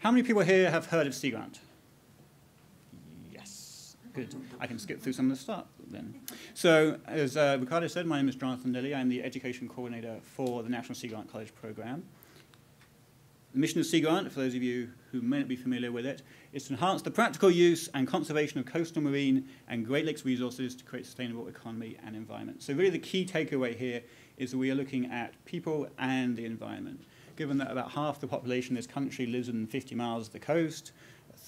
How many people here have heard of Sea Grant? Yes, good. I can skip through some of the stuff then. So, as Ricardo said, my name is Jonathan Lilley. I'm the Education Coordinator for the National Sea Grant College Program. The mission of Sea Grant, for those of you who may not be familiar with it, is to enhance the practical use and conservation of coastal, marine, and Great Lakes resources to create sustainable economy and environment. So really the key takeaway here is that we are looking at people and the environment. Given that about half the population of this country lives within 50 miles of the coast,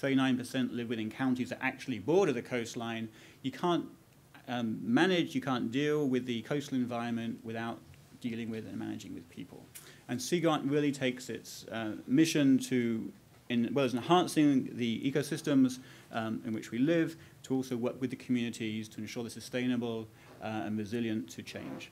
39% live within counties that actually border the coastline, you can't manage, you can't deal with the coastal environment without dealing with and managing with people. And Sea Grant really takes its mission to, well as enhancing the ecosystems in which we live, to also work with the communities to ensure they're sustainable and resilient to change.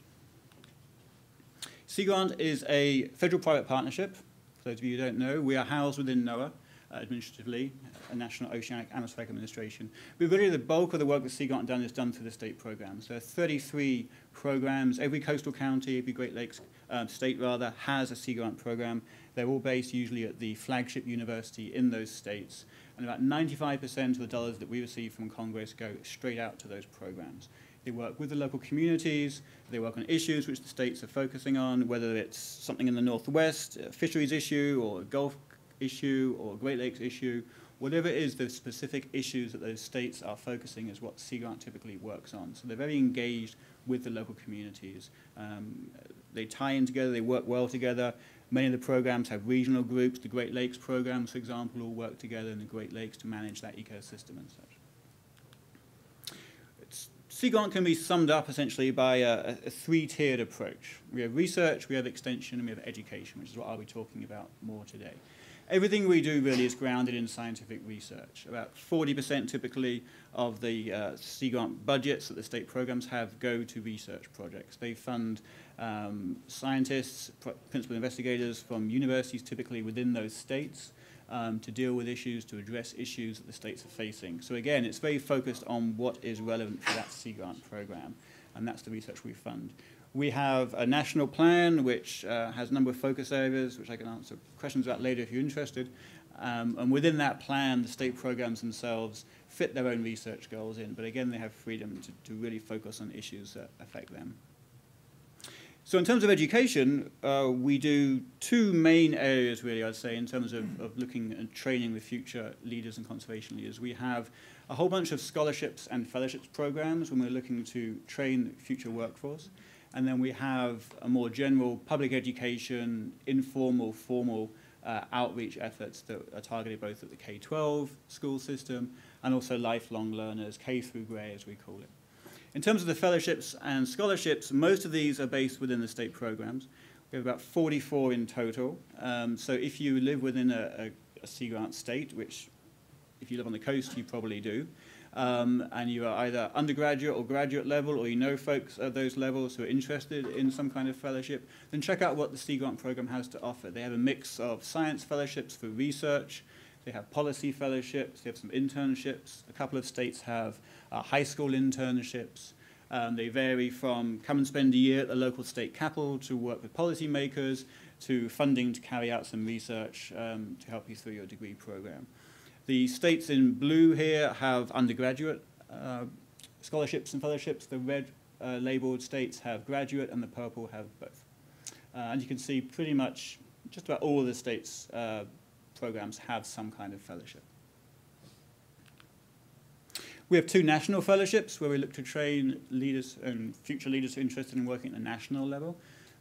Sea Grant is a federal-private partnership. For those of you who don't know, we are housed within NOAA, administratively, a National Oceanic Atmospheric Administration. But really the bulk of the work that Sea Grant done is done through the state programs. There are 33 programs. Every coastal county, every Great Lakes state rather, has a Sea Grant program. They're all based usually at the flagship university in those states. And about 95% of the dollars that we receive from Congress go straight out to those programs. They work with the local communities, they work on issues which the states are focusing on, whether it's something in the Northwest, a fisheries issue, or a Gulf issue, or a Great Lakes issue. Whatever it is, the specific issues that those states are focusing is what Sea Grant typically works on. So they're very engaged with the local communities. They tie in together, they work well together. Many of the programs have regional groups. The Great Lakes programs, for example, all work together in the Great Lakes to manage that ecosystem and such. Sea Grant can be summed up essentially by a three-tiered approach. We have research, we have extension, and we have education, which is what I'll be talking about more today. Everything we do really is grounded in scientific research. About 40% typically of the Sea Grant budgets that the state programs have go to research projects. They fund scientists, principal investigators from universities typically within those states to deal with issues, to address issues that the states are facing. So again, it's very focused on what is relevant for that Sea Grant program, and that's the research we fund. We have a national plan which has a number of focus areas, which I can answer questions about later if you're interested. And within that plan, the state programs themselves fit their own research goals in, but again, they have freedom to really focus on issues that affect them. So in terms of education, we do two main areas, really, I'd say, in terms of looking and training the future leaders and conservation leaders. We have a whole bunch of scholarships and fellowships programs when we're looking to train the future workforce. And then we have a more general public education, informal, formal outreach efforts that are targeted both at the K-12 school system and also lifelong learners, K through grey, as we call it. In terms of the fellowships and scholarships, most of these are based within the state programs. We have about 44 in total. So if you live within a Sea Grant state, which if you live on the coast, you probably do, and you are either undergraduate or graduate level, or you know folks at those levels who are interested in some kind of fellowship, then check out what the Sea Grant program has to offer. They have a mix of science fellowships for research, they have policy fellowships, they have some internships. A couple of states have high school internships. They vary from come and spend a year at the local state capital to work with policymakers to funding to carry out some research to help you through your degree program. The states in blue here have undergraduate scholarships and fellowships. The red labeled states have graduate, and the purple have both. And you can see pretty much just about all of the states' programs have some kind of fellowship. We have two national fellowships where we look to train leaders and future leaders who are interested in working at the national level.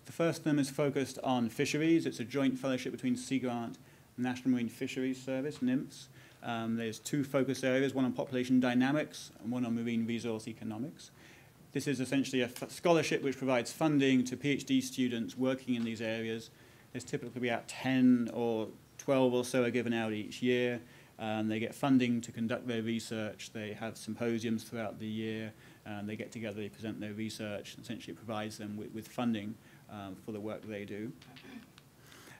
The first of them is focused on fisheries. It's a joint fellowship between Sea Grant and National Marine Fisheries Service, NIMS. There's two focus areas, one on population dynamics and one on marine resource economics. This is essentially a scholarship which provides funding to PhD students working in these areas. There's typically about 10 or 12 or so are given out each year. They get funding to conduct their research. They have symposiums throughout the year. They get together, they present their research, and essentially it provides them with funding for the work they do.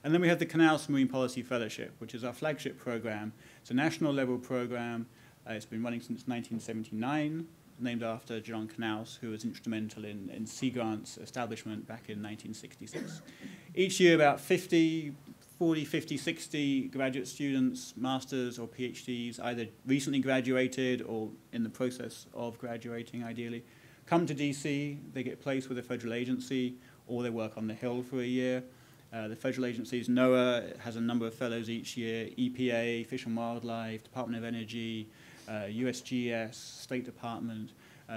And then we have the Canals Marine Policy Fellowship, which is our flagship program. It's a national level program. It's been running since 1979, named after John Canals, who was instrumental in Sea Grant's establishment back in 1966. Each year, about 50, 40, 50, 60 graduate students, masters or PhDs, either recently graduated or in the process of graduating ideally, come to DC, they get placed with a federal agency, or they work on the Hill for a year. The federal agencies, NOAA has a number of fellows each year, EPA, Fish and Wildlife, Department of Energy, USGS, State Department.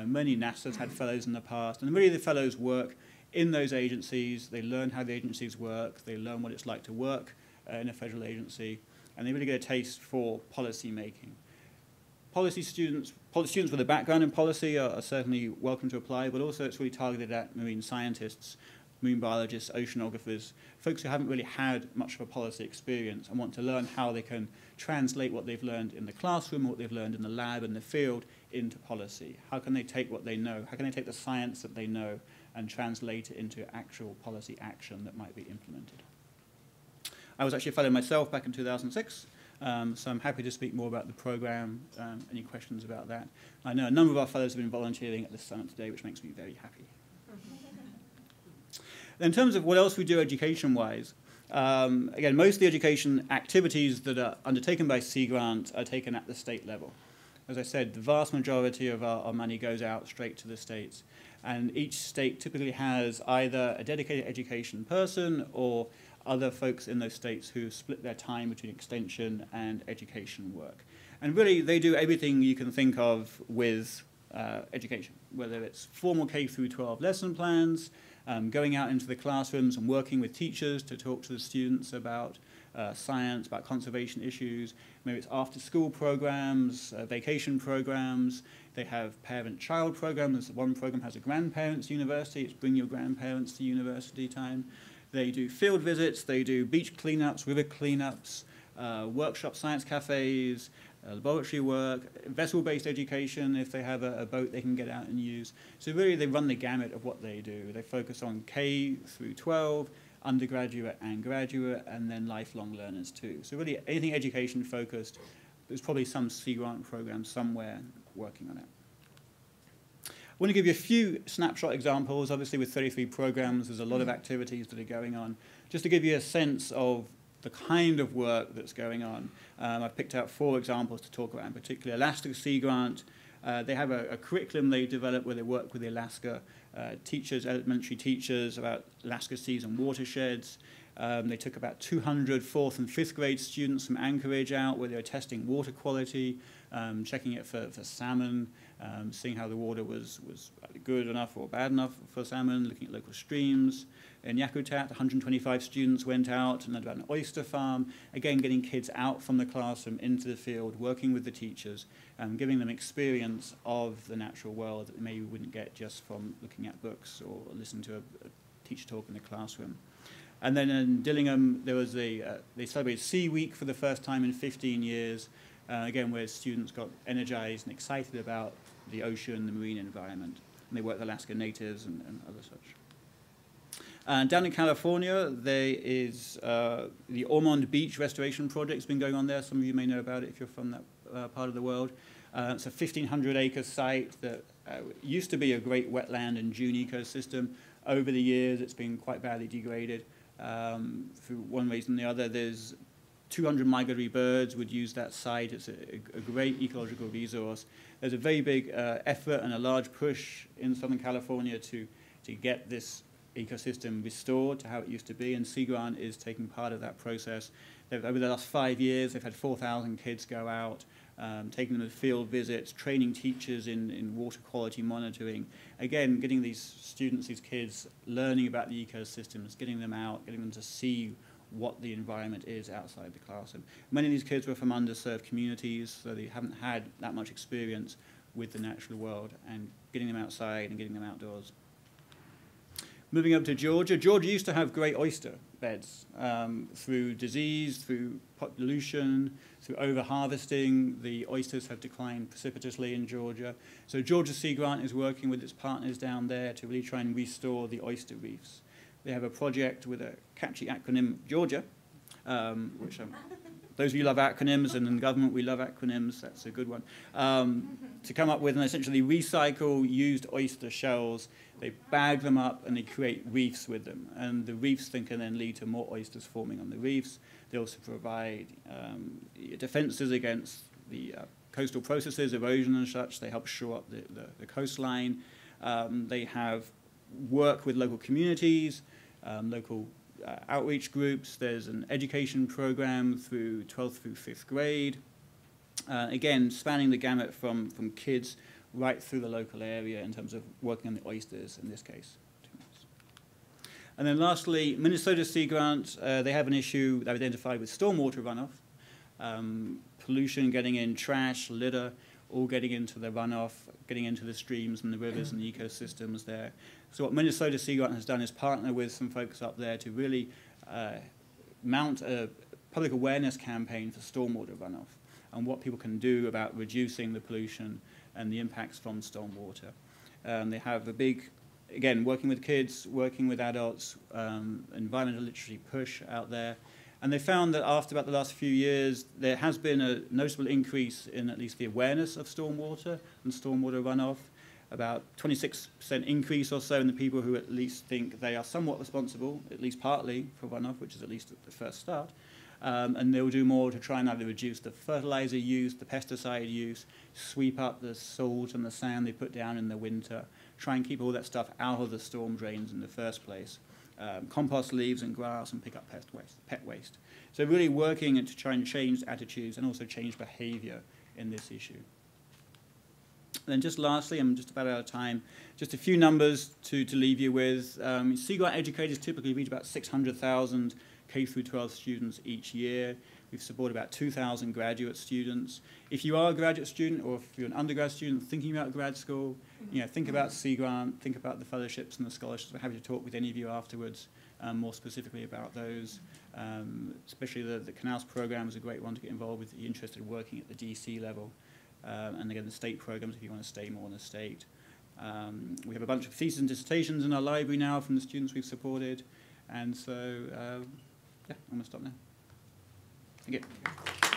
Many NASA's had fellows in the past, and really the fellows work in those agencies. They learn how the agencies work, they learn what it's like to work in a federal agency, and they really get a taste for policy making. Policy students with a background in policy are certainly welcome to apply, but also it's really targeted at marine scientists, marine biologists, oceanographers, folks who haven't really had much of a policy experience and want to learn how they can translate what they've learned in the classroom, what they've learned in the lab and the field into policy. How can they take what they know? How can they take the science that they know and translate it into actual policy action that might be implemented? I was actually a fellow myself back in 2006, so I'm happy to speak more about the program. Any questions about that? I know a number of our fellows have been volunteering at this summit today, which makes me very happy. In terms of what else we do education-wise, again, most of the education activities that are undertaken by Sea Grant are taken at the state level. As I said, the vast majority of our money goes out straight to the states. And each state typically has either a dedicated education person or other folks in those states who split their time between extension and education work. And really, they do everything you can think of with education, whether it's formal K through 12 lesson plans, going out into the classrooms and working with teachers to talk to the students about science, about conservation issues. Maybe it's after-school programs, vacation programs. They have parent-child programs. One program has a grandparents' university. It's bring your grandparents to university time. They do field visits. They do beach cleanups, river cleanups, workshop science cafes, laboratory work, vessel-based education. If they have a boat they can get out and use. So really they run the gamut of what they do. They focus on K through 12, undergraduate and graduate, and then lifelong learners too. So really anything education focused, there's probably some Sea Grant program somewhere working on it. I want to give you a few snapshot examples. Obviously with 33 programs, there's a lot of activities that are going on. Just to give you a sense of the kind of work that's going on. I've picked out 4 examples to talk about in particular. Alaska Sea Grant, they have a curriculum they develop where they work with the Alaska teachers, elementary teachers, about Alaska seas and watersheds. They took about 200 4th and 5th grade students from Anchorage out where they were testing water quality, checking it for salmon, seeing how the water was good enough or bad enough for salmon, looking at local streams. In Yakutat, 125 students went out and learned about an oyster farm, again getting kids out from the classroom into the field, working with the teachers, giving them experience of the natural world that they maybe wouldn't get just from looking at books or listening to a teacher talk in the classroom. And then in Dillingham, there was they celebrated Sea Week for the first time in 15 years, again where students got energized and excited about the ocean, the marine environment. And they worked with Alaska natives and other such. And down in California, there is the Ormond Beach restoration project has been going on there. Some of you may know about it if you're from that part of the world. It's a 1,500-acre site that used to be a great wetland and dune ecosystem. Over the years, it's been quite badly degraded. Through one reason or the other, there's 200 migratory birds would use that site. It's a great ecological resource. There's a very big effort and a large push in Southern California to get this ecosystem restored to how it used to be, and Sea Grant is taking part of that process. Over the last 5 years, they've had 4,000 kids go out, taking them to field visits, training teachers in water quality monitoring. Again, getting these students, these kids, learning about the ecosystems, getting them out, getting them to see what the environment is outside the classroom. Many of these kids were from underserved communities, so they haven't had that much experience with the natural world, and getting them outside and getting them outdoors. Moving up to Georgia, Georgia used to have great oyster beds. Through disease, through pollution, through over-harvesting, the oysters have declined precipitously in Georgia. So Georgia Sea Grant is working with its partners down there to really try and restore the oyster reefs. They have a project with a catchy acronym, Georgia, which I those of you who love acronyms, and in government we love acronyms, that's a good one, to come up with and essentially recycle used oyster shells. They bag them up and they create reefs with them. And the reefs then can then lead to more oysters forming on the reefs. They also provide defenses against the coastal processes, erosion and such. They help shore up the coastline. They have work with local communities, local outreach groups. There's an education program through 12th through 5th grade. Again, spanning the gamut from kids right through the local area in terms of working on the oysters in this case. And then lastly, Minnesota Sea Grant, they have an issue they've identified with stormwater runoff. Pollution getting in, trash, litter, all getting into the runoff, getting into the streams and the rivers and the ecosystems there. So what Minnesota Sea Grant has done is partner with some folks up there to really mount a public awareness campaign for stormwater runoff and what people can do about reducing the pollution and the impacts from stormwater. They have a big, again, working with kids, working with adults, environmental literacy push out there. And they found that after about the last few years, there has been a noticeable increase in at least the awareness of stormwater and stormwater runoff, about 26% increase or so in the people who at least think they are somewhat responsible, at least partly, for runoff, which is at least the first start. And they'll do more to try and either reduce the fertilizer use, the pesticide use, sweep up the salt and the sand they put down in the winter, try and keep all that stuff out of the storm drains in the first place. Compost leaves and grass and pick up pet waste. So really working to try and change attitudes and also change behavior in this issue. And then just lastly, I'm just about out of time, just a few numbers to leave you with. Sea Grant educators typically reach about 600,000 K through 12 students each year. We've supported about 2,000 graduate students. If you are a graduate student or if you're an undergrad student thinking about grad school, think about Sea Grant, think about the fellowships and the scholarships. We're happy to talk with any of you afterwards more specifically about those. Especially the Canals program is a great one to get involved with if you're interested in working at the DC level. And again, the state programs if you want to stay more in the state. We have a bunch of theses and dissertations in our library now from the students we've supported. And so, yeah, I'm going to stop now. Thank you.